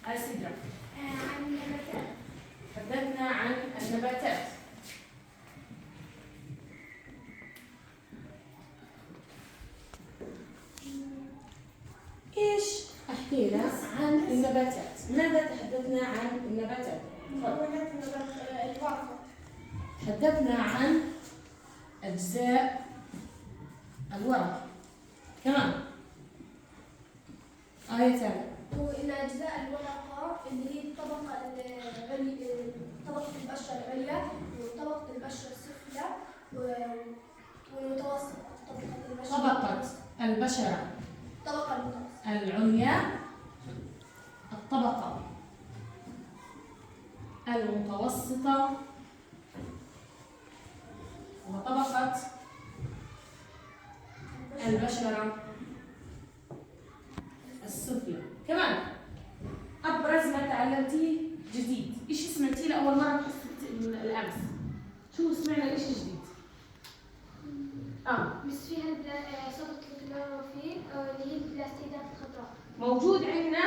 أسدرة. عن النباتات. تحدثنا عن النباتات. إيش أحكينا عن النباتات؟ ماذا تحدثنا عن النباتات؟ مكونات الورقة. تحدثنا عن أجزاء الورق. كمان آية ثانية. وإن أجزاء الورقة اللي هي الطبقة طبقة البشرة العليا وطبقة البشرة السفلى والمتوسطة. طبقة البشرة الطبقة المتوسطة. العليا، الطبقة المتوسطة، وطبقة البشرة السفلى. كمان أبرز ما تعلمتيه جديد، إيش سمعتيه لأول مرة الأمس؟ شو سمعنا الإشي الجديد؟ بس فيها صبغة الكلوروفيل اللي هي البلاستيدات الخضراء. موجود عندنا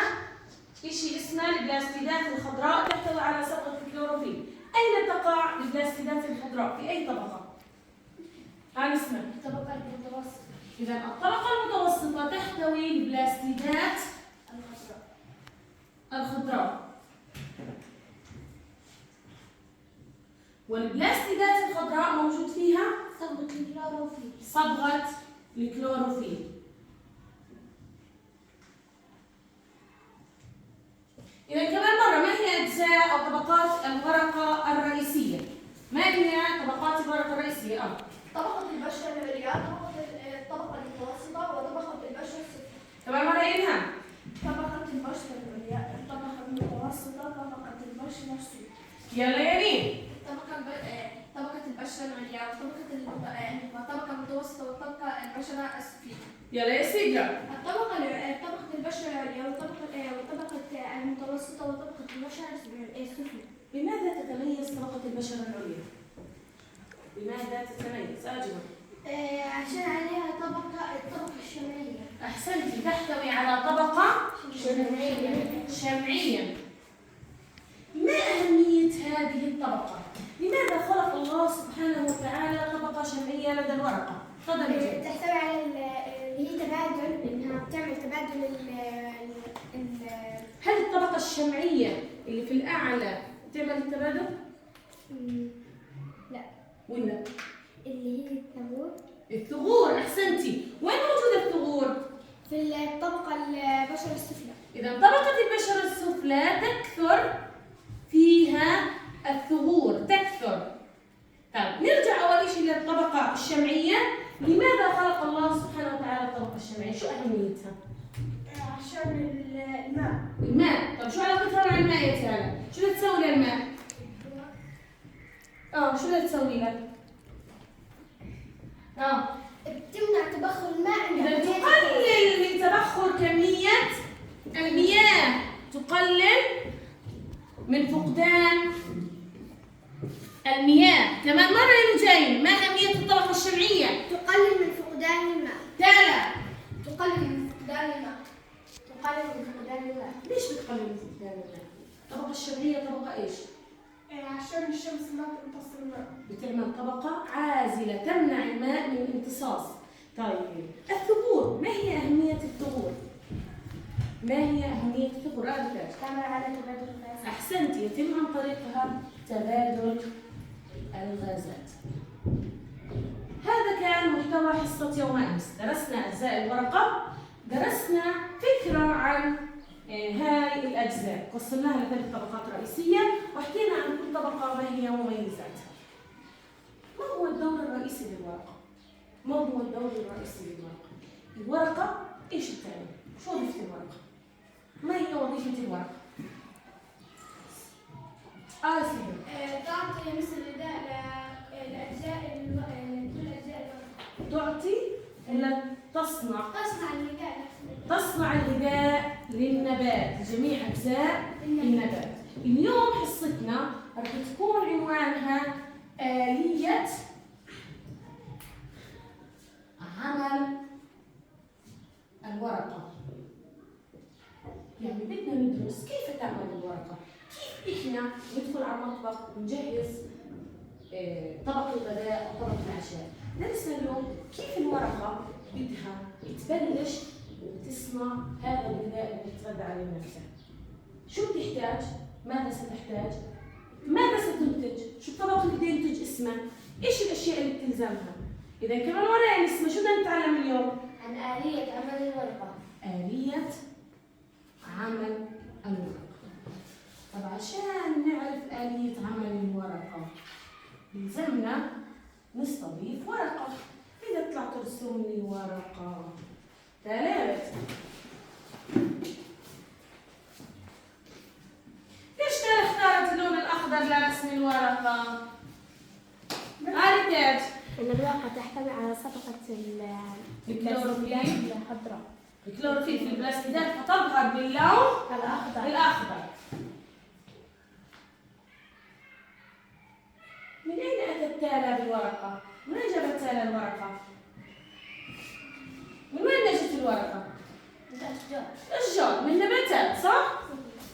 إشي اسمه البلاستيدات الخضراء تحتوي على صبغة الكلوروفيل. أين تقع البلاستيدات الخضراء؟ في أي طبقة؟ اسمع. الطبقة المتوسطة. إذا الطبقة المتوسطة تحتوي البلاستيدات الخضراء. والبلاستيدات الخضراء موجود فيها صبغة الكلوروفيل. صبغة الكلوروفيل. إذا كمان مرة، ما هي أجزاء أو طبقات الورقة الرئيسية؟ ما هي طبقات الورقة الرئيسية؟ طبقة البشرة العليا، الطبقة المتوسطة، وطبقة البشرة السفلى. كمان مرة إلهام. طبقة البشرة العليا، الطبقة المتوسطة، طبقة البشرة السفلى. يلا يا مين؟ طبقة البشرة العليا، والطبقة المتوسطة، والطبقة البشرة السفلى. يلا يا سيدرا. طبقة البشرة العليا، والطبقة المتوسطة، وطبقة البشرة السفلى. بماذا تتميز طبقة البشرة العليا؟ بماذا تتميز؟ أجمل. عشان عليها الطبقة الشمعية. أحسنتي، تحتوي على طبقة شمعية. ما أهمية هذه الطبقة؟ لماذا خلق الله سبحانه وتعالى طبقة شمعية لدى الورقة؟ تفضلي. تحتوي على اللي هي تبادل، إنها بتعمل تبادل هل الطبقة الشمعية اللي في الأعلى تعمل التبادل؟ لا. ولا؟ اللي هي الثغور. الثغور، أحسنتي. وين موجودة الثغور؟ في الطبقة البشرة السفلى. إذا طبقة البشرة السفلى تكثر فيها الثغور، تكثر. طيب نرجع أول شيء للطبقة الشمعية. لماذا خلق الله سبحانه وتعالى الطبقة الشمعية؟ شو أهميتها؟ عشان الماء. الماء. طيب شو علاقتها مع الماء يا تالا؟ شو بدها تسوي للماء؟ شو بدها تسوي له؟ بتمنع تبخر الماء. إذا تقلل من تبخر كمية المياه، تقلل من فقدان المياه. كمان مرة يوجين، ما أهمية الطبقة الشمعية؟ تقلل من فقدان الماء. تالا. تقلل من فقدان الماء. ليش بتقلل من فقدان الماء؟ الطبقة الشمعية طبقة إيش؟ عشان الشمس ما تمتص الماء. بتعمل طبقة عازلة تمنع الماء من الامتصاص. طيب الثغور، ما هي أهمية الثغور؟ ما هي أهمية الثغور؟ تعمل على تبادل الغازات. أحسنتي، يتم عن طريقها تبادل الغازات. هذا كان محتوى حصة يوم أمس. درسنا أجزاء الورقة، درسنا فكرة عن هاي الأجزاء، قسمناها لثلاث طبقات رئيسية، وحكينا عن كل طبقة ما هي مميزاتها. ما هو الدور الرئيسي للورقة؟ ما هو الدور الرئيسي للورقة؟ الورقة إيش بتعمل؟ شو وظيفة الورقة؟ ما هي وظيفة الورقة؟ تعطي مثل الأجزاء كل أجزاء الورقة. تعطي ولا تصنع؟ تصنع الغذاء. الغذاء للنبات، جميع أجزاء النبات. اليوم حصتنا رح تكون عنوانها آلية عمل الورقة. يعني بدنا ندرس كيف تعمل الورقة، كيف إحنا ندخل على المطبخ ونجهز طبق الغداء أو طبق العشاء. درسنا اليوم كيف الورقة بدها تبلش وتصنع هذا الغذاء اللي تتغذى عليه نفسها. شو بتحتاج؟ ماذا ستحتاج؟ ماذا ستنتج؟ شو الطبق اللي بده ينتج اسمه؟ ايش الاشياء اللي بتلزمها؟ اذا كمان ورقه اسمه شو بدنا نتعلم اليوم؟ عن آلية عمل الورقة. آلية عمل الورقة. طب عشان نعرف آلية عمل الورقة يلزمنا نستضيف ورقة. إذا تطلع ترسم لي ورقة ثلاث. ليش اختارت اللون الأخضر لرسم الورقة؟ عرفت؟ الورقة تحتوي على صبغة الكلوروفيل الخضراء. الكلوروفيل في البلاستيدات فتظهر باللون الأخضر. من أين أتت تالا بالورقة؟ من أين جابت تالا الورقة؟ من وين نجت الورقة؟ الأشجار، من نباتات، صح؟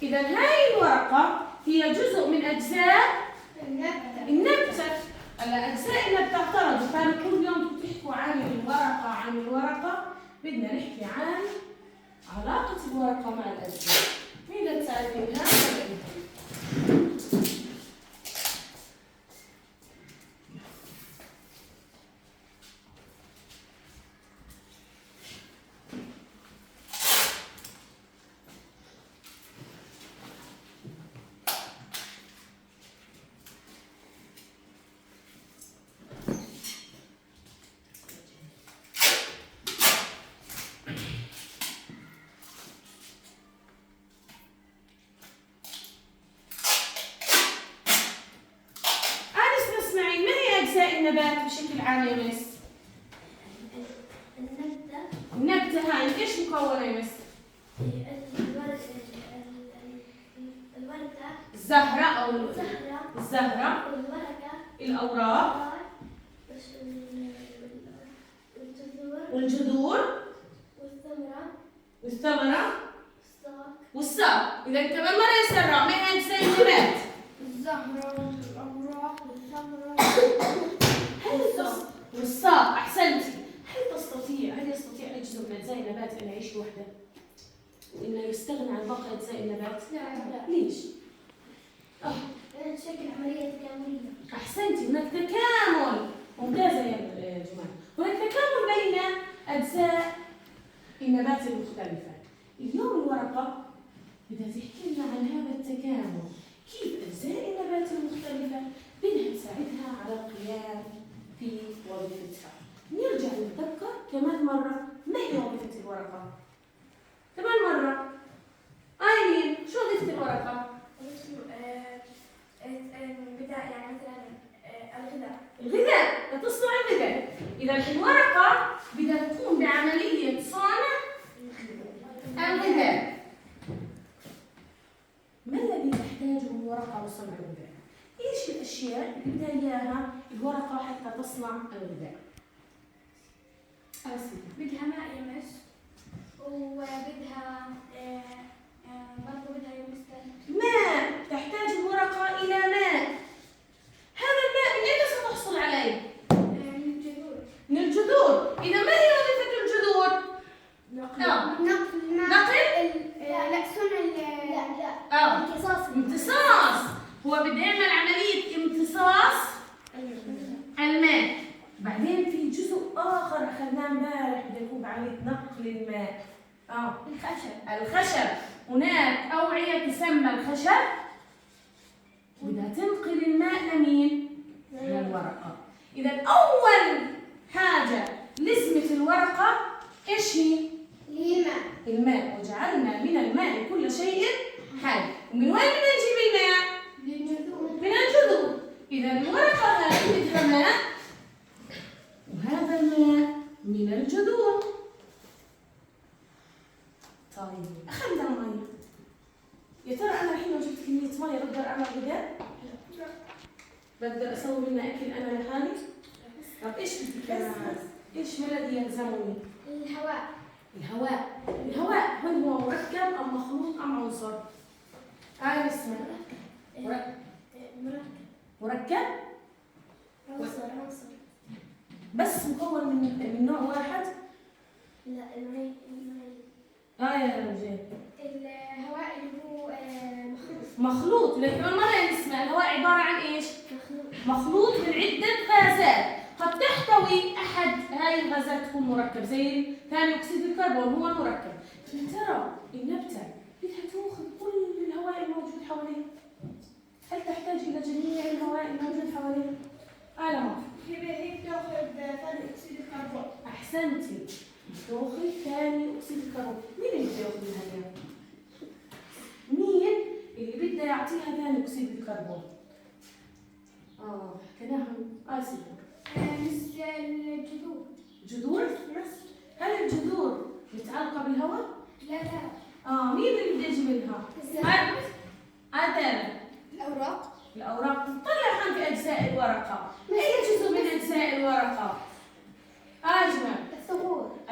إذا هاي الورقة هي جزء من أجزاء النبتة. هلا أجزاء النبتة افترضوا كانوا كل يوم بتحكوا عن الورقة، بدنا نحكي عن علاقة الورقة مع الأجزاء. مين اللي تساعدني بها؟ النبات بشكل عام يا مس؟ النبتة هاي ايش مكونة يا مس؟ الزهرة أو الزهرة، الأوراق، والجذور، والثمرة، والساق. إذا كمان مرة يسرع ما هي أجزاء النبات؟ الزهرة والأوراق والثمرة والساق. أحسنتي. هل يستطيع أي جزء من أجزاء النبات أن يعيش لوحده؟ وإنه يستغني عن باقي أجزاء النبات؟ لا. ليش؟ شكل عملية تكاملية. أحسنتي، هناك تكامل. ممتازة يا جمال. هناك تكامل بين أجزاء النبات المختلفة. اليوم الورقة بدها تحكي لنا عن هذا التكامل، كيف أجزاء النبات المختلفة بدها تساعدها على القيام في وظيفتها. نرجع نتذكر كمان مرة ما هي وظيفة الورقة؟ كمان مرة آيلين، شو وظيفة الورقة؟ يعني مثلا الغذاء، تصنع الغذاء. إذا الورقة بدها تقوم بعملية صنع الغذاء. ما الذي تحتاجه الورقة لصنع الغذاء؟ ايش الاشياء اللي بدها اياها الورقة حتى تصنع الغذاء؟ بدها ماء يمس، وبدها برضه بدها يمس ماء. تحتاج الورقة إلى ماء. هذا الماء من أين ستحصل عليه؟ من الجذور. من الجذور. إذا ما هي وظيفة الجذور؟ نقل لا صنع امتصاص. هو بده يعمل عملية امتصاص الماء. بعدين في جزء آخر أخذناه امبارح بده يكون بعملية نقل الماء. الخشب. هناك أوعية تسمى الخشب بدها تنقل الماء لمين؟ للورقة. إذا أول حاجة لزمة الورقة إيش هي؟ الماء. وجعلنا من الماء كل شيء حي. ومن وين بدنا نجيب الماء؟ من الجذور. إذا الورقة هذه بدها ماء، وهذا الماء من الجذور. طيب أخذنا مية. يا ترى أنا الحين لو جبت كمية مية بقدر أعمل غذاء؟ بقدر أسوي منها أكل أنا لحالي؟ طب إيش بدي كمان؟ إيش ما الذي يلزمني؟ الهواء. الهواء هل هو مركب أم مخلوق اسماء؟ مركب. مركب عنصر. بس مكون من نوع واحد؟ لا المي. يا رجال. الهواء اللي هو مخلوط. لكن كمان مرة نسمع الهواء عبارة عن ايش؟ مخلوط من عدة غازات قد تحتوي أحد هاي الغازات تكون مركب زي ثاني أكسيد الكربون هو المركب. ترى النبتة بدها تأخذ كل الهواء الموجود حواليها. هل تحتاج إلى جميع الهواء الموجود حواليها؟ لا. هي بتاخذ ثاني اكسيد الكربون. أحسنتي. بتاخذ ثاني أكسيد الكربون. مين اللي بده ياخذ هي؟ مين اللي بده يعطيها ثاني أكسيد الكربون؟ حكيناها آسفة. مثل الجذور. جذور؟ هل الجذور متعلقة بالهواء؟ لا. مين اللي بده يجي منها؟ الأوراق. الأوراق. طلع عن في أجزاء الورقة. أي جزء من أجزاء الورقة؟ أجمل.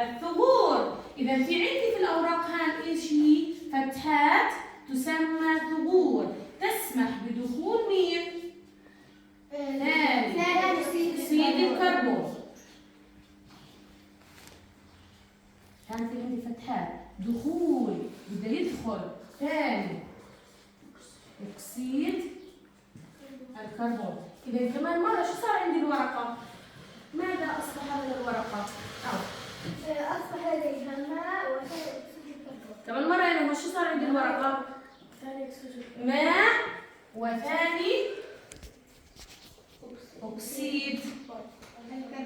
الثغور. إذا في عندي في الأوراق هان إيش هي؟ فتحات تسمى ثغور تسمح بدخول مين؟ ثاني أكسيد الكربون. كان في عندي فتحات دخول بده يدخل ثاني أكسيد الكربون. إذا كمان مرة شو صار عندي الورقة؟ ماذا أصبح هذا الورقة؟ أصبح لديها ماء وثاني أكسيد الكربون. كمان مرة يعني شو صار عندي الورقة؟ ثاني أكسيد الكربون. ماء وثاني أكسيد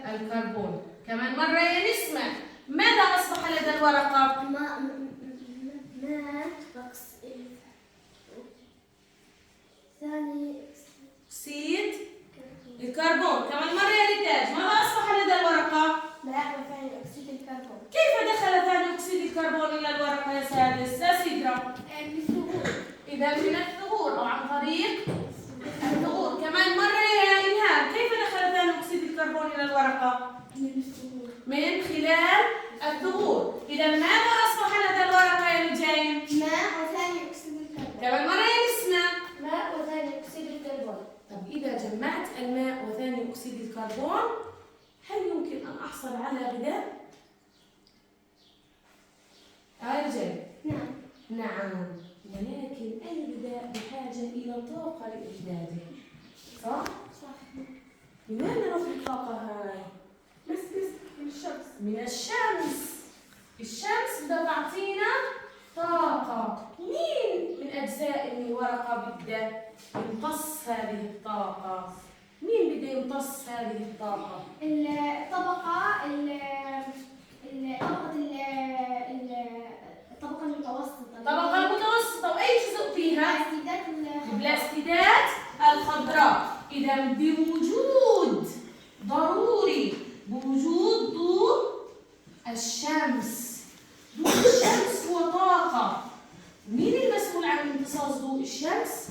الكربون. كمان مرة يا نسمة ماذا أصبح لدى الورقة؟ ماء ثاني أكسيد الكربون. كمان مرة يا نتاج ماذا أصبح لدى الورقة؟ ماء وثاني أكسيد الكربون. كيف دخل ثاني أكسيد الكربون إلى الورقة يا سادس؟ يا سيدرا؟ من الثغور. إذا من الثغور أو عن طريق الثغور. كمان مرة يا إلهام كيف دخل ثاني أكسيد الكربون إلى الورقة؟ من الثغور. من خلال الثغور. إذا ماذا أصبح لدى الورقة يا نجايم؟ ماء وثاني أكسيد الكربون. كمان مرة يا نسمة. ماء وثاني أكسيد الكربون. طب إذا جمعت الماء وثاني أكسيد الكربون هل يمكن أن أحصل على غذاء؟ رجال. نعم. ولكن الغذاء بحاجة إلى طاقة لإجداده. صح؟ من وين ناخذ الطاقة هاي؟ من الشمس. من الشمس. الشمس بدها تعطينا طاقة. مين من أجزاء الورقة بده يمتص هذه الطاقة؟ مين بده يمتص هذه الطاقة؟ الطبقة المتوسطة. الطبقة المتوسطة. وأي جزء فيها؟ البلاستيدات الخضراء. إذا بوجود ضروري بوجود ضوء الشمس. ضوء الشمس هو طاقة. مين المسؤول عن امتصاص ضوء الشمس؟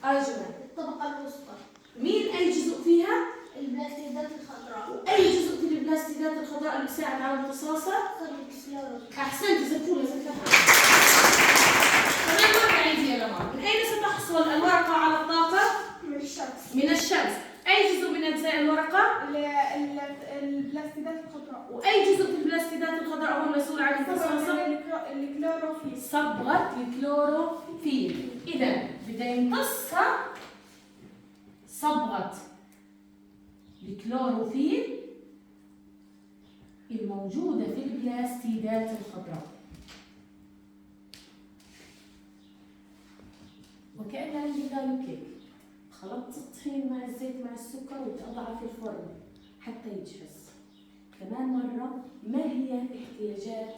أجمل. الطبقة الوسطى. مين أي جزء فيها؟ البلاستيدات الخضراء. وأي جزء في البلاستيدات الخضراء اللي بيساعد على امتصاصها؟ أحسنت زكولة زكاها. كمان مرة عندي يا جماعة من أين ستحصل الورقة على الطاقة؟ من الشمس. من الشمس. أي جزء من أجزاء الورقة؟ البلاستيدات الخضراء. وأي جزء في البلاستيدات الخضراء هو المسؤول عن امتصاصها؟ الكلوروفيل. صبغة الكلوروفيل. إذا بدنا يمتصها صبغة الكلوروفيل الموجودة في البلاستيدات الخضراء. وكأن عندي قالوا كيك خلطت الطحين مع الزيت مع السكر وتضعه في الفرن حتى يجهز. كمان مرة ما هي احتياجات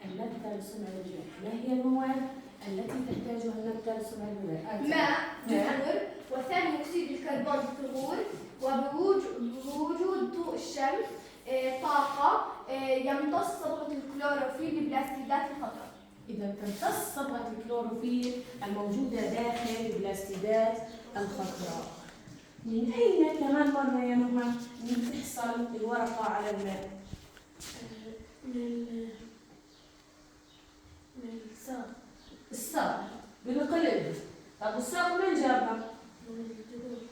النبتة لصنع الغذاء؟ ما هي المواد التي تحتاجها النبتة لصنع الغذاء؟ ماء جذور وثاني أكسيد الكربون ثغور وبوجود ضوء الشمس طاقة يمتص صبغة الكلوروفيل ببلاستيدات الخضراء. إذا تمتص صبغة الكلوروفيل الموجودة داخل البلاستيدات الخضراء. من أين كمان مرة يا نهى تحصل الورقة على الماء؟ من الصار بالقلب. طب والساق من جابها؟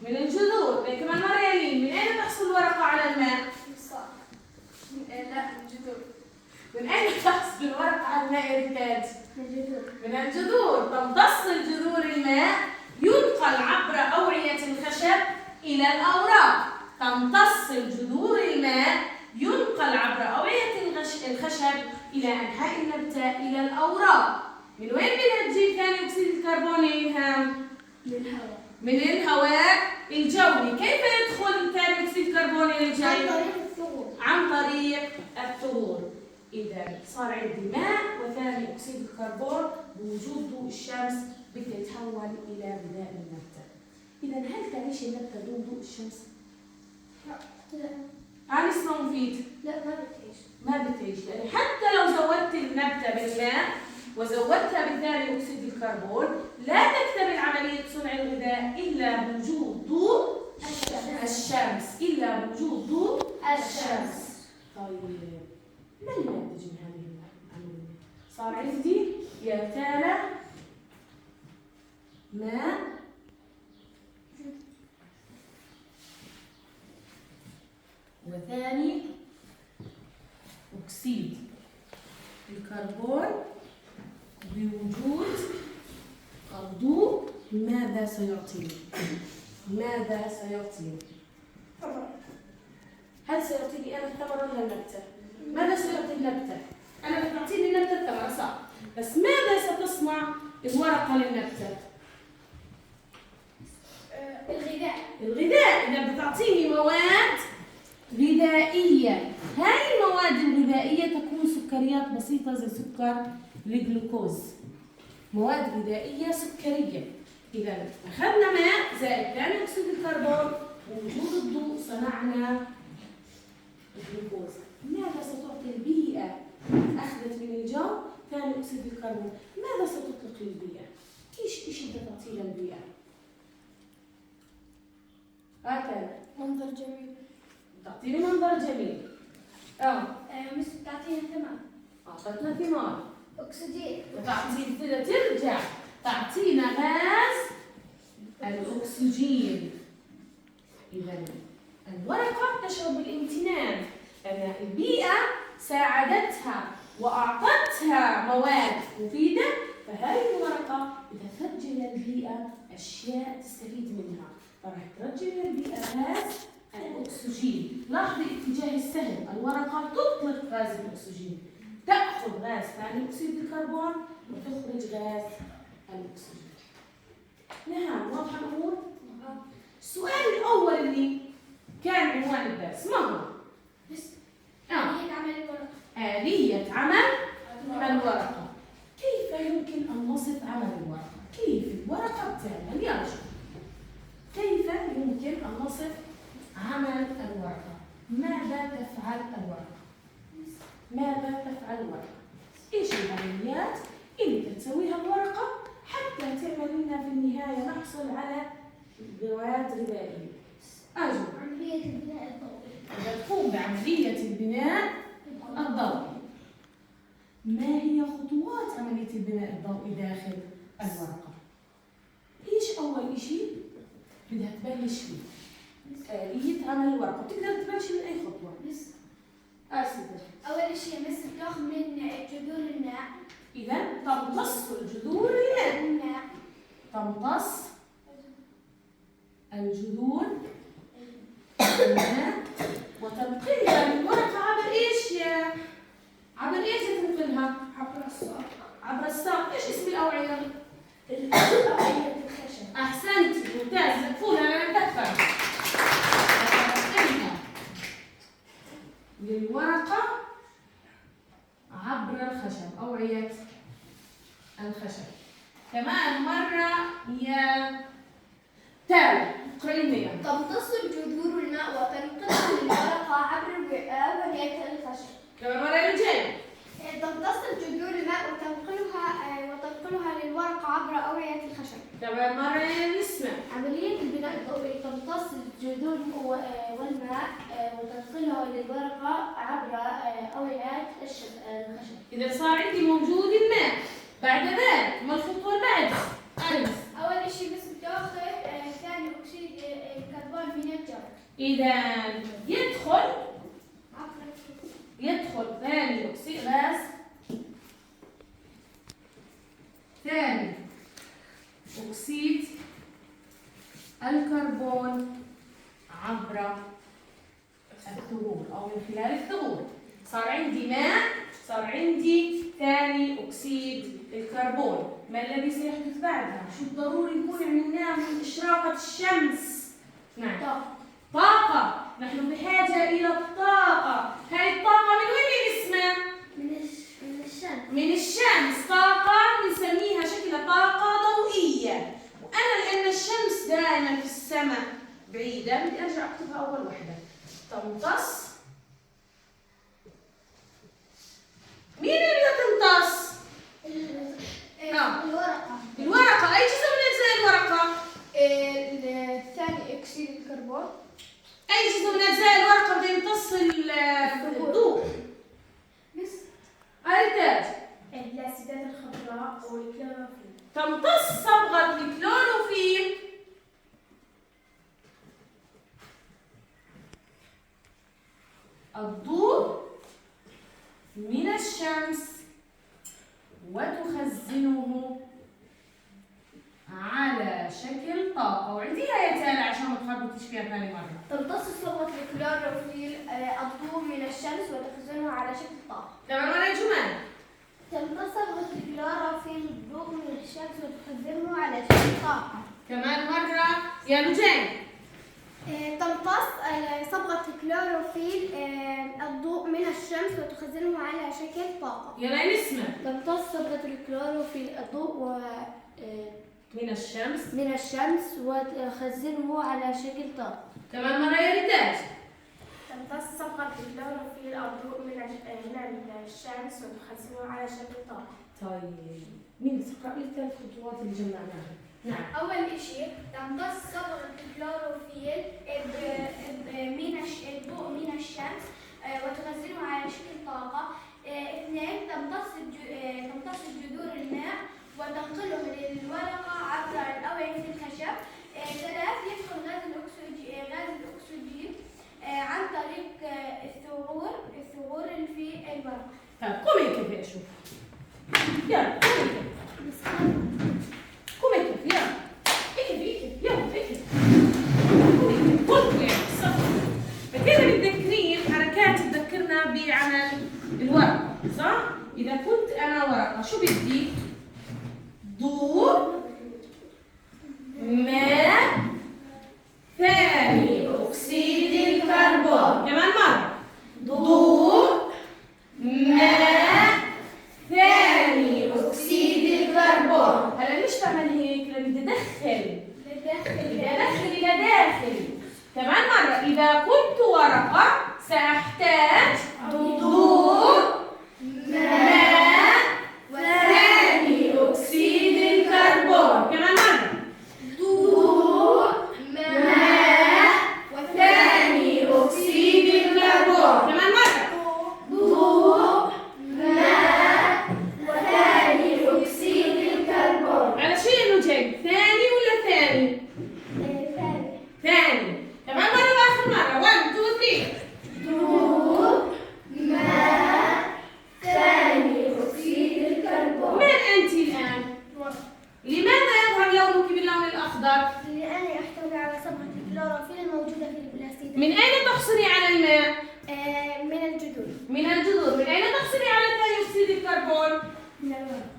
من الجذور. كمان مرة يلين، من أين تحصل الورقة على الماء؟ لا، من الجذور. من أين تحصل الورقة على الماء يا ريتاج؟ من الجذور. من الجذور. تمتص الجذور الماء، ينقل عبر أوعية الخشب إلى الأوراق. تمتص الجذور الماء، ينقل عبر أوعية الخشب إلى أنحاء النبتة إلى الأوراق. من وين بدها تجيب ثاني أكسيد الكربون يا إلهام؟ من الهواء. من الهواء الجوي. كيف يدخل ثاني أكسيد الكربون الجوي؟ عن طريق الثغور. عن طريق الثغور. إذا صار عندي ماء وثاني أكسيد الكربون بوجود ضوء الشمس بتتحول إلى غذاء النبتة. إذا هل تعيش النبتة دون ضوء الشمس؟ لا. تعال اسمه مفيد. لا، ما بتعيش. ما بتعيش، يعني حتى لو زودت النبتة بالماء وزودتها بثاني أكسيد الكربون لا تكتمل عملية صنع الغذاء إلا بوجود ضوء الشمس. إلا بوجود ضوء الشمس. طيب ما الناتج من هذه العملية؟ صار عندي يا تالة ماء وثاني أكسيد الكربون بوجود الضوء. ماذا سيعطيني؟ ماذا سيعطيني؟ هل سيعطيني أنا الثمرة ولا النبتة؟ ماذا سيعطي النبتة؟ أنا بتعطيني النبتة الثمرة صح، بس ماذا ستصنع الورقة للنبتة؟ الغذاء. الغذاء. إذا بتعطيني مواد غذائية، هاي المواد الغذائية تكون سكريات بسيطة زي سكر الجلوكوز. مواد غذائية سكرية. إذا أخذنا ماء زائد ثاني أكسيد الكربون ووجود الضوء صنعنا الجلوكوز. ماذا ستعطي البيئة؟ أخذت من الجو ثاني أكسيد الكربون، ماذا ستطلق للبيئة؟ إيش بدها تعطي للبيئة؟ هكذا منظر جميل. تعطيني منظر جميل. مثل تعطينا ثمار. أعطتنا ثمار. أكسجين. ترجع تعطينا غاز الأكسجين. إذا الورقة تشعر بالامتنان لأن البيئة ساعدتها وأعطتها مواد مفيدة، فهذه الورقة بدها ترجع للبيئة أشياء تستفيد منها، فراح ترجع للبيئة غاز الأكسجين. لاحظي اتجاه السهم، الورقة تطلق غاز الأكسجين، تأخذ غاز ثاني أكسيد الكربون وتخرج غاز الأكسجين. نعم، واضحة الأمور؟ السؤال الأول اللي كان عنوان الدرس ما هو؟ آلية عمل الورقة. آلية عمل الورقة. كيف يمكن أن نصف عمل الورقة؟ كيف الورقة بتعمل؟ يلا شوف. كيف يمكن أن نصف عمل الورقة؟ ماذا تفعل الورقة؟ ماذا تفعل الورقة؟ إيش العمليات اللي تسويها الورقة حتى تعمل لنا في النهاية نحصل على مواد غذائية؟ أجل. عملية البناء الضوئي. تقوم بعملية البناء الضوئي. ما هي خطوات عملية البناء الضوئي داخل الورقة؟ إيش أول شيء بدها تبلش فيه؟ آلية عمل الورقة. بتقدر تبلش من أي خطوة؟ سيدي. أول شيء مثل تأخذ من جذور الماء. إذا تمتص الجذور الماء. تمتص الجذور الماء وتنقلها للورقة عبر إيش يا؟ عبر إيش تنقلها؟ عبر الساق. عبر الساق. إيش اسم الأوعية؟ أوعية الخشب. أحسنت، ممتاز. زقفوها أنا لم تفهم. تنقلها للورقة عبر الخشب، أوعية الخشب. كمان مرة يا تالي اقرأي لي. تمتص الجذور الماء وتنقلها للورقة عبر أوعية الخشب. كمان مرة اللي جاي. تمتص الجذور الماء وتنقلها للورقة عبر أوعية الخشب. كمان مرة يا نسمة. عملية البناء الضوئي تمتص الجذور والماء وتنقلها للورقة عبر أوعية الخشب. إذا صار عندي موجود الماء، بعد ذلك ما الخطوة اللي بعدها؟ أنس. أول شيء إذا يدخل ثاني أكسيد غاز، ثاني أكسيد الكربون عبر الثغور أو من خلال الثغور. صار عندي ماء، صار عندي ثاني أكسيد الكربون. ما الذي سيحدث بعدها؟ شو الضروري نكون عملناه من إشراقة الشمس؟ نعم، طاقة. نحن بحاجة إلى الطاقة. هاي الطاقة من وين بنسمع؟ من الشمس. من الشمس. طاقة بنسميها شكلها طاقة ضوئية. وأنا لأن الشمس دائما في السماء بعيدة بدي أرجع أكتبها أول وحدة. تمتص. مين اللي بدها تمتص؟ الورقة. الورقة. أي جزء من أجزاء الورقة؟ ثاني أكسيد الكربون. أي جزء من أجزاء الورقة بده يمتص الضوء؟ بس التاج. الأسيدات الخضراء والكلوروفيل. تمتص صبغة الكلوروفيل الضوء من الشمس وتخزنه على شكل طاقة. وعنديها يا تالا عشان ما تخربطيش فيها ثاني مرة. تمتص صبغة الكلوروفيل الضوء من الشمس وتخزنه على شكل طاقة. تمام ولا يا جمال؟ تمتص صبغة الكلوروفيل الضوء من الشمس وتخزنه على شكل طاقة. كمان مرة يا لجان. تمتص صبغة الكلوروفيل الضوء من الشمس وتخزنه على شكل طاقة. يلا نسمع. تمتص صبغة الكلوروفيل الضوء من الشمس وتخزنه على شكل طاقة. كمان مرة يا ريتاج. تمتص صبغة الكلوروفيل الضوء من الشمس وتخزنه على شكل طاقة. طيب مين تقرأ لي الثلاث خطوات اللي جمعناها؟ نعم. أول شيء تمتص صبغة الكلوروفيل الضوء من الشمس وتخزنه على شكل طاقة. اثنين تمتص جذور الماء وتنقله من الورقة عبر الأوعية الخشب. ثلاث يدخل غاز الأكسجين عن طريق الثغور اللي في الورقة. طيب قومي كيف أشوف. يلا قومي كيف. قومي كيف يلا. اكتب يلا اكتب. قومي كيف. قلت يعني صح. فكده متذكرين حركات تذكرنا بعمل الورقة صح؟ إذا كنت أنا ورقة شو بدي؟ ضوء، ماء، ثاني أكسيد الكربون. كمان مرة. ضوء، ماء، ثاني أكسيد الكربون. هلا ليش بعمل هيك؟ لأني بدي أدخل إلى داخل. كمان مرة. إذا كنت ورقة سأحتاج ضوء، ماء، ثاني أكسيد الكربون. كمان مرة. ضوء، ماء، وثاني أكسيد الكربون. كمان مرة. ضوء، ماء، وثاني أكسيد الكربون. على شو إنه جاي؟ ثاني ولا ثاني؟ ثاني. كمان مرة وآخر مرة. 1 2 3. ضوء، ماء، ثاني أكسيد الكربون. من أنت الآن؟ لماذا يظهر لونك باللون الأخضر؟ لأني أحتوي على صبغة الكلوروفيل الموجودة في البلاستيك. من أين تحصلي على الماء؟ من الجذور. من الجذور. من أين تحصلي على ثاني أكسيد الكربون؟ من الورق.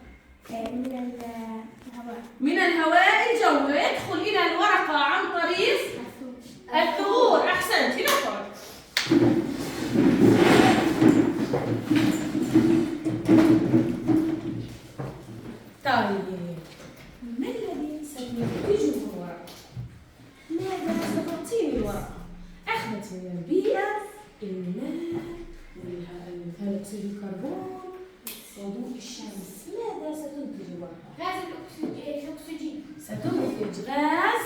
من الهواء. من الهواء الجوي. يدخل إلى الورقة عن طريق الثغور. أحسنتي. نقرأ. طيب ما الذي سينتجه الورقة؟ ماذا ستعطيني الورقة؟ أخذت من البيئة الماء وثاني أكسيد الكربون وضوء الشمس. ماذا ستنتج الورقة؟ غاز الأكسجين. ستنتج غاز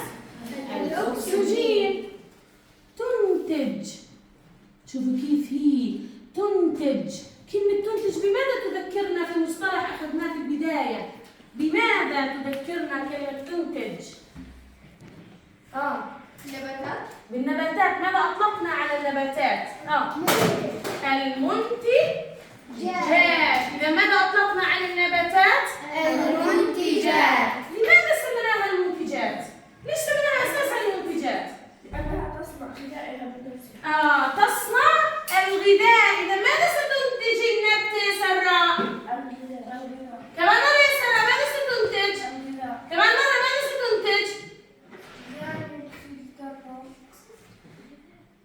الأكسجين. تنتج. شوفوا كيف هي تنتج. كلمة تنتج بماذا تذكرنا في مصطلح أخذناه في البداية؟ بماذا تذكرنا كلمة تنتج؟ نباتات. بالنباتات ماذا أطلقنا على النباتات؟ المنتجات. إذا ماذا أطلقنا على النباتات؟ المنتجات. لماذا سميناها المنتجات؟ ليش سميناها أساسا المنتجات؟ لأنها تصنع غذائها بنفسها. تصنع الغذاء. إذا ماذا ستنتج النبتة يا سراء؟ كمان مرة يا سراء ماذا ستنتج؟ كمان مرة ماذا ستنتج؟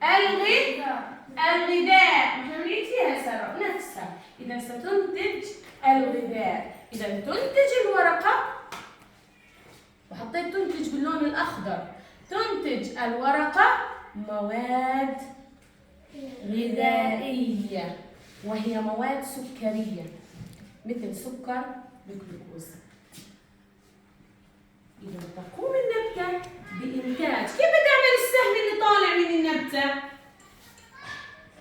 الغذاء. فهمت فيها سراء نفسها. إذا ستنتج الغذاء. إذا تنتج الورقة، وحطيت تنتج باللون الأخضر. تنتج الورقة مواد غذائية، وهي مواد سكرية مثل سكر بالجلوكوز. إذا تقوم النبتة بإنتاج. كيف بدي أعمل السهم اللي طالع من النبتة؟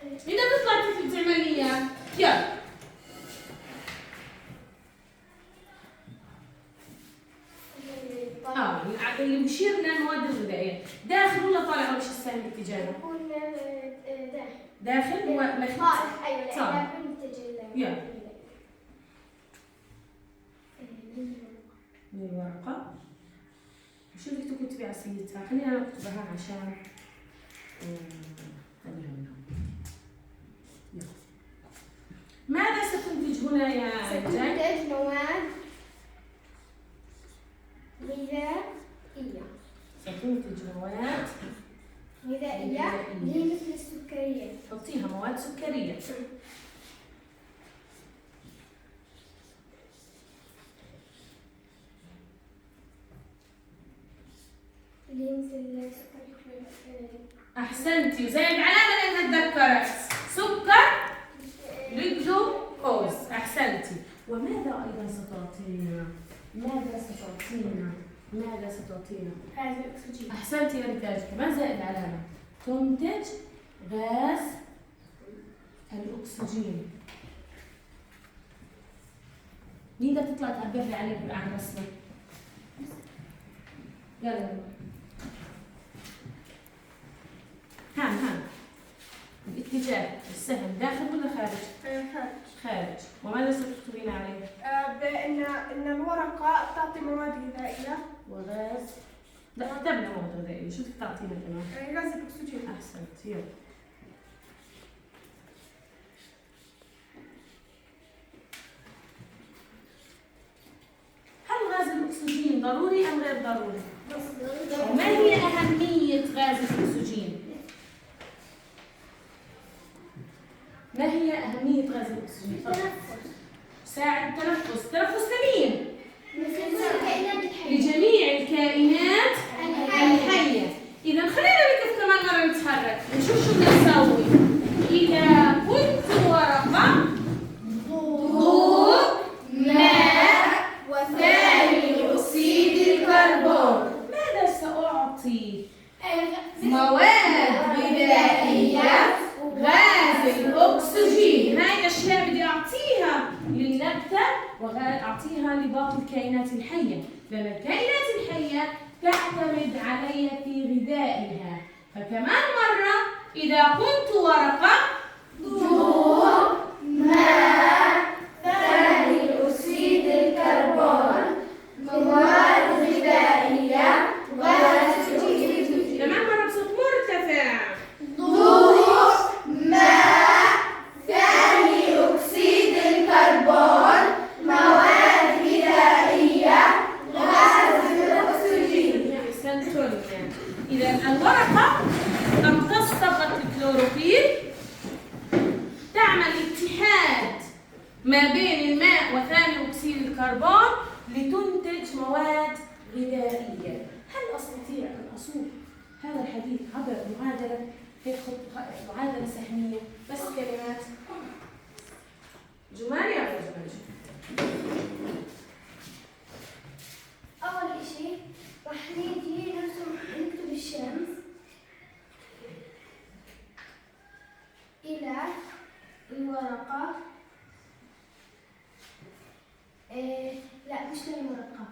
إذا بتطلع كيف بتعمل إياه؟ يلا. اللي بشير للمواد الغذائية داخل ولا طالع؟ وش السهم باتجاهه؟ يكون داخل ومخرج. ايوه صح. يلا. من الورقة. شو بدك تكتبي على سيدتها؟ خلينا نكتبها عشان ماذا ستنتج هنا يا جاي؟ ستنتج مواد غذائية. ستنتج مواد غذائية هي مثل السكريات. حطيها مواد سكرية. اللي مثل سكر. أحسنتي. وزي العلامة اللي تذكرت سكر الجلوكوز. أحسنتي. وماذا أيضا ستعطينا؟ غاز الأكسجين. أحسنتي يا ريتاج. كمان زائد العلامة. تنتج غاز الأكسجين. مين بدها تطلع تعبر لي عليه عن رسمة؟ يلا. هان الاتجاه السهم داخل ولا خارج؟ خارج. وماذا ستكتبين عليه؟ بأن الورقة تعطي مواد غذائية وغاز. لا كتبنا مواد غذائية. شو بدك تعطينا كمان؟ غاز الأكسجين. أحسنت. يلا. هل غاز الأكسجين ضروري أم غير ضروري؟ وما هي أهمية غاز الأكسجين؟ ما هي أهمية غاز الأكسجين؟ ساعد التنفس. التنفس لمين؟ لجميع الكائنات الحية. إذا خلينا نكتب كمان مرة نتحرك نشوف شو بدنا نسوي. إذا كنت ورقة ضوء ماء وثاني أكسيد الكربون، ماذا سأعطي؟ مواد غذائية غاز الأكسجين. هاي الأشياء بدي أعطيها للنبتة وأعطيها لباقي الكائنات الحية، لأن الكائنات الحية تعتمد علي في غذائها. فكمان مرة إذا كنت ورقة ضوء ماء ثاني أكسيد الكربون مواد غذائية غاز الأكسجين. كمان مرة بصوت مرتفع. ضوء ماء ثاني أكسيد الكربون مواد غذائية غاز الأكسجين. أحسنتم. إذا الورقة امتصت الكلوروفيل، تعمل اتحاد ما بين الماء وثاني أكسيد الكربون لتنتج مواد غذائية. هل أستطيع أن أصوغ هذا الحديث عبر معادلة معادلة سهمية بس كلمات؟ جمال يا جمال. أول إشي راح نيجي نكتب الشمس إلى الورقة. لا مش للورقة،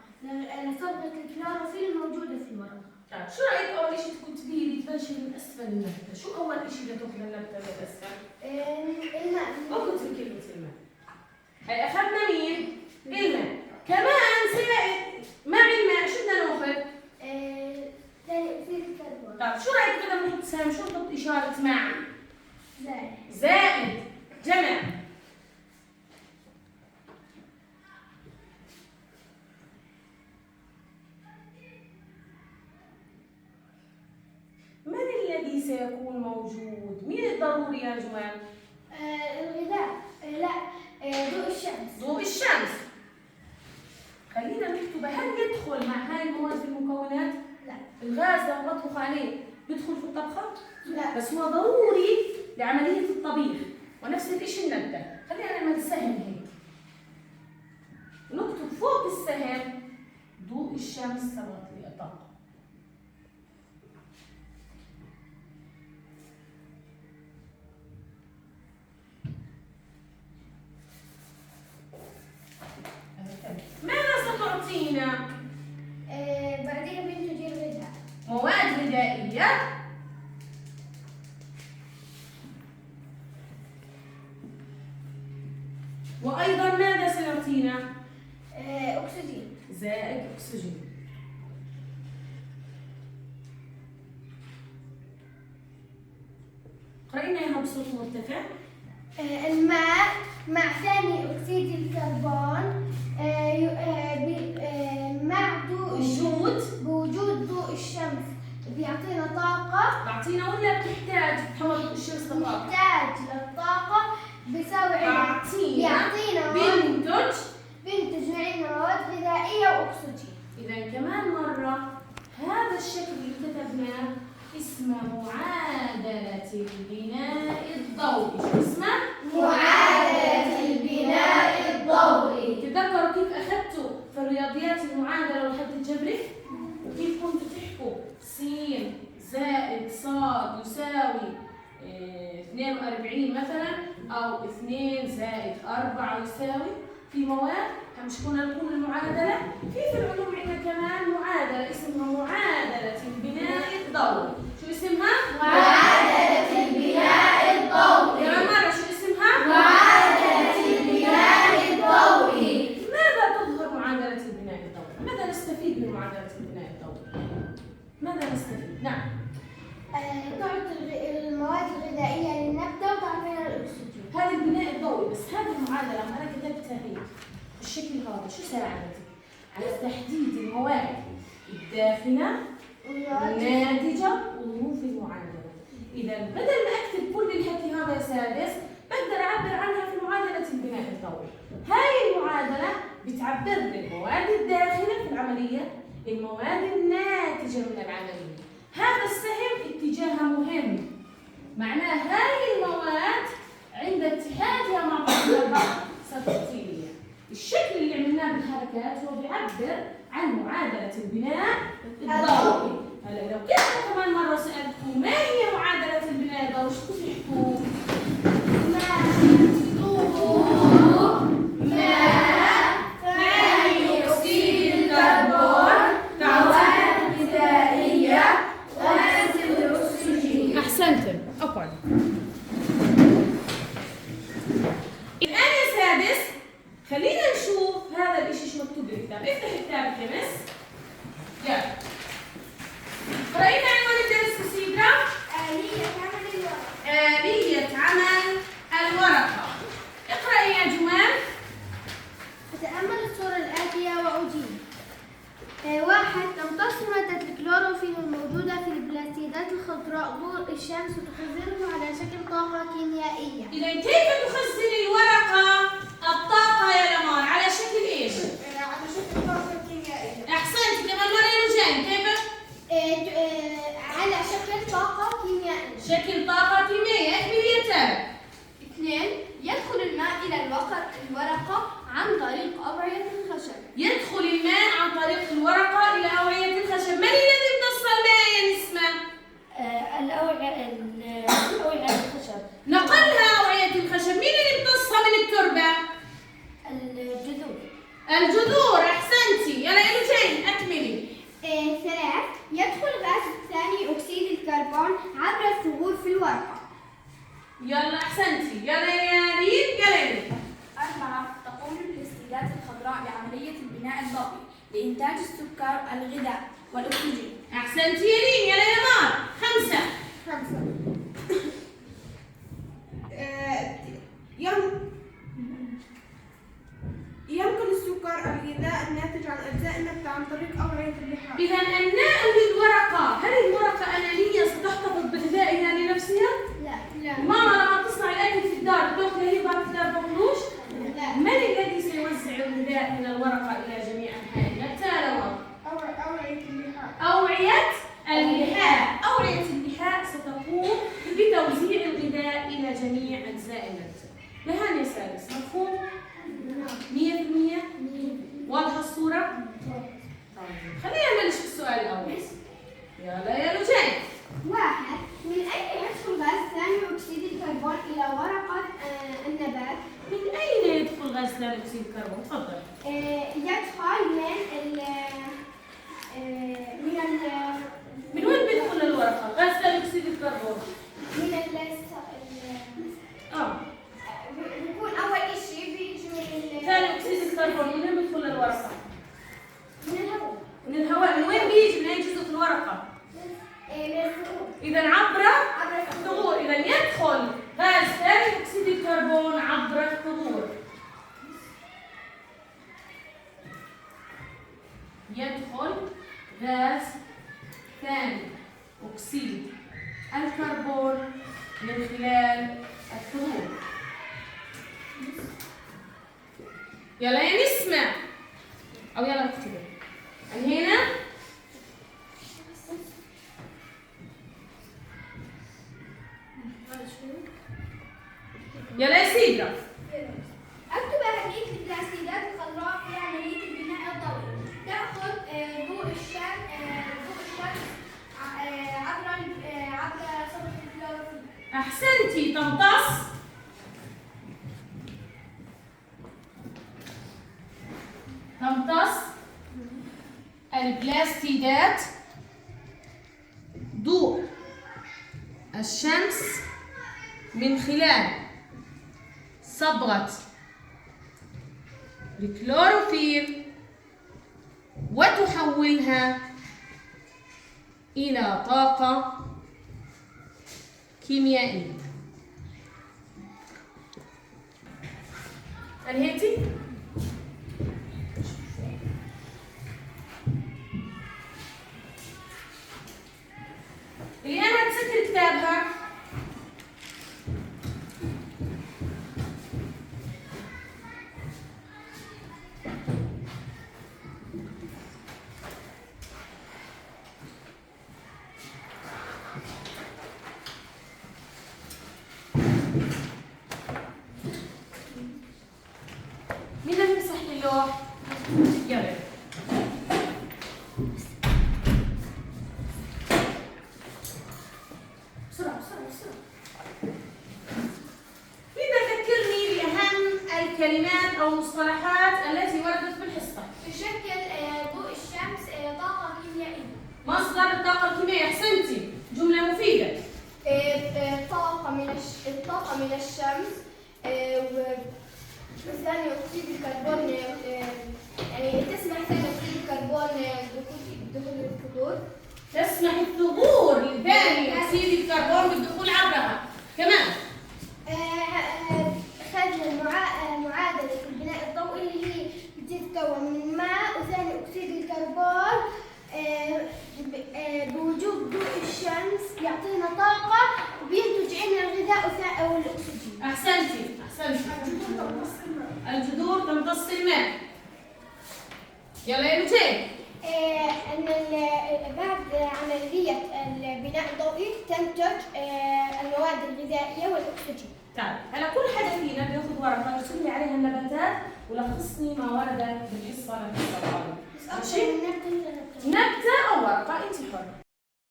لصبغة الكلوروفيل الموجودة في الورقة. طيب شو رايك اول شيء تكون تبيلي تبلشي من اسفل النبته؟ شو اول شيء بدها تاخذ النبته للاسفل؟ الماء. اكتب كلمه الماء. هي اخذنا مين؟ الماء. كمان زائد مع الماء شو بدنا ناخذ؟ ثاني أكسيد الكربون. طيب شو رايك بدنا نحط سهم؟ شو نحط اشاره مع؟ زائد. زائد. جمع. من الذي سيكون موجود؟ مين الضروري يا جمال؟ الغذاء. لا، ضوء الشمس. ضوء الشمس. خلينا نكتب، هل يدخل مع هاي المواد في المكونات؟ لا. الغاز لو بطبخ عليه يدخل في الطبخة؟ لا. بس هو ضروري لعملية الطبيخ، ونفس الشيء النبتة. خلينا نعمل سهم هيك. نكتب فوق السهم ضوء الشمس سبقت لي الطاقة. ماذا ستعطينا؟ بعدين بنتج الغذاء. مواد غذائية وأيضا ماذا سيعطينا؟ أكسجين. زائد أكسجين. قرأينا إياها بصوت مرتفع. الماء مع ثاني أكسيد الكربون مع بوجود ضوء الشمس بيعطينا طاقة. بعطينا ولا بتحتاج تحول الشمس لطاقة؟ نحتاج للطاقة بيساوي بيعطينا بينتج معنا مواد غذائية وأكسجين. إذا كمان مرة هذا الشكل اللي كتبناه اسمه معادلة البناء الضوئي. شو اسمه؟ معادلة البناء الضوئي. تتذكروا كيف أخذتوا في الرياضيات المعادلة والحد الجبري؟ وكيف كنتوا تحكوا س زائد ص يساوي 42 مثلا، أو 2 زائد 4 يساوي في مواد. مش كنا نقول المعادلة؟ في العلوم عندنا كمان معادلة اسمها معادلة البناء الضوئي. شو اسمها؟ معادلة البناء الضوئي. كمان مرة شو اسمها؟ معادلة البناء الضوئي. ماذا تظهر معادلة البناء الضوئي؟ ماذا نستفيد من معادلة البناء الضوئي؟ ماذا نستفيد؟ نعم. تعطي المواد الغذائية للنبتة وتعطينا الأكسجين. هذا البناء الضوئي، بس هذه المعادلة لما أنا كتبتها هيك بالشكل هذا شو ساعدتك؟ على تحديد المواد الداخلة الناتجة وظروف المعادلة. إذا بدل ما أكتب كل الحكي هذا يا سادس، بقدر أعبر عنها في معادلة البناء الضوئي. هاي المعادلة بتعبر لي المواد الداخلة في العملية، المواد الناتجة من العملية. هذا السهم اتجاهها مهم، معناه هاي المواد عند اتحادها مع بعضها البعض ستعطي لي الشكل اللي عملناه بالحركات. هو بيعبر عن معادلة البناء الضوئي. هلا لو كنت كمان مرة سألتكم ما هي معادلة البناء الضوئي شو تحكوا؟ ثاني أكسيد الكربون، مواد غذائية وعنصر الأكسجين. أحسنتم، اقعد. الآن يا سادس خلينا نشوف هذا الإشي شو مكتوب بالكتاب. افتح كتابك يا مس. يلا. قرأينا عنوان الدرس سيدرا؟ آلية عمل الورقة. آلية عمل الورقة. اقرأي يا جمال. أتأمل الصورة الآتية وأجيب. 1. تمتص مادة الكلوروفيل الموجودة في البلاستيدات الخضراء ضوء الشمس وتخزنه على شكل طاقة كيميائية. إذا كيف تخزن الورقة الطاقة يا لمار؟ على شكل إيش؟ على شكل طاقة كيميائية. أحسنت. كمان مرة رجال كيف؟ على شكل طاقة كيميائية. شكل طاقة كيميائية. اكملي يا تامر. 2. يدخل الماء إلى الورقة عن طريق أوعية الخشب. يدخل الماء عن طريق الورقة إلى أوعية الخشب. من الذي امتص الماء يا نسمة؟ أوعية الخشب. نقلها أوعية الخشب عملية البناء الضوئي لإنتاج السكر، الغذاء والأكسجين. أحسنتي يا ريم. يلا يا نمار. 5. ينقل السكر الغذاء الناتج عن أجزاء النبتة عن طريق أوعية اللحاف. إذا الناء للورقة، هل الورقة أنانية ستحتفظ بغذائها لنفسها؟ لا. ماما لما تصنع الأكل في الدار تأكله هي بعد الدار بقلوش؟ لا. من الذي سيوزع الغذاء من الورقة إلى جميع أنحاء النبتة؟ أوعية اللحاف. أوعية اللحاء. أوعية اللحاء ستقوم بتوزيع الغذاء إلى جميع أجزاء النبتة. لهان يا سادس، مفهوم؟ 100%؟ واضحة الصورة؟ طيب خلينا نبلش بالسؤال الأول. يلا يا لجين. 1. من أين يدخل غاز ثاني أكسيد الكربون إلى ورقة النبات؟ من أين يدخل غاز ثاني أكسيد الكربون؟ تفضل. يدخل من وين بيدخل الورقة؟ غاز ثاني أكسيد الكربون. بيكون أول إشي بيجي ثاني أكسيد الكربون من وين بيدخل الورقة؟ من الهواء. من الهواء. من وين بيجي؟ من أي جزء في الورقة؟ من الثقوب. إذا عبر الثغور. إذا يدخل غاز ثاني أكسيد الكربون عبر الثغور. يدخل غاز ثاني أكسيد الكربون من خلال الثغور. يلا يا نسمة، أو يلا اكتبي من هنا. يلا يا سيدرا. أكتب أهمية البلاستيدات الخضراء في عملية البناء الضوئي. تأخذ ضوء الشمس عبر سطح الكلوروفيل. أحسنتي. تمتص البلاستيدات ضوء الشمس من خلال صبغة الكلوروفيل وتحولها إلى طاقة كيميائية. أنهيتي؟ اللي أنا هتسكر كتابها مين اللي يمسح لي اللوح؟ يلا. بسرعة. إذا ذكرني بأهم الكلمات أو المصطلحات التي وردت في الحصة. تشكل ضوء الشمس طاقة كيميائية. مصدر الطاقة الكيميائية. أحسنتي. جملة مفيدة. الطاقة من الشمس وثاني أكسيد الكربون يعني تسمح ثاني أكسيد الكربون بدخول الثغور. تسمح الثغور لثاني أكسيد الكربون بالدخول عبرها. كمان أخذنا معادلة البناء الضوئي اللي هي بتتكون من ماء وثاني أكسيد الكربون بوجود ضوء الشمس يعطينا طاقة وبينتج عنا الغذاء والأكسجين. أحسنتي. الجذور تمتص الماء. يلا يا لجين. أن بعد عملية البناء الضوئي تنتج المواد الغذائية والأكسجين. تعال، هلا كل حدا فينا بياخذ ورقة يرسم لي عليها النباتات ولخصني ما ورد بالحصة للحصة القادمة. ماشي؟ نبتة أو ورقة أنت حرة.